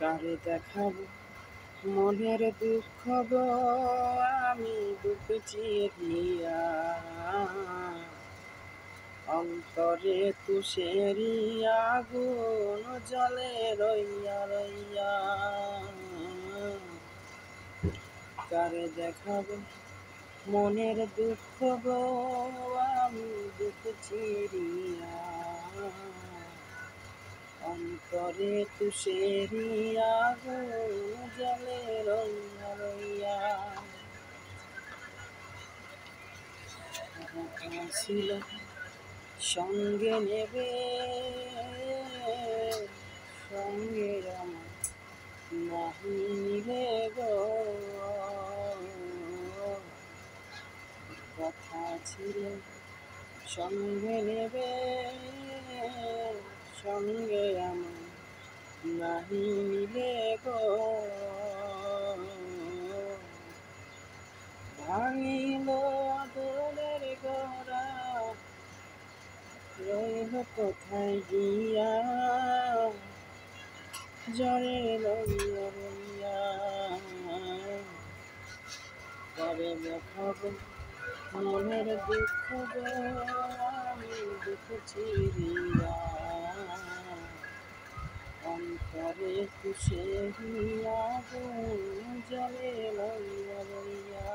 কারে দেখাবো মনের দুঃখ গো, আমি বুক চিরিয়া অন্তরে তুষেরি আগুন জলে রইয়া রইয়া। কারে দেখাবো মনের দুঃখ গো, আমি বুক চিরিয়া অন্তরে তুষেরি আগুন জলে রইয়া রইয়া। ছিল সঙ্গে নেবে সঙ্গে আমার নাহি নিলে গো, কথা ছিল সঙ্গে নেবে সঙ্গে আমার নাহি নিলে গো। ভাঙিল দোলের গোড়া রইল কোথায় গিয়া, জরে রইয়া রইয়া। তবে দেখাবো মনের দুঃখ গো, আমি দুঃখ চিরিয়া অন্তরে তুষেরি আগুন জলে রইয়া রইয়া।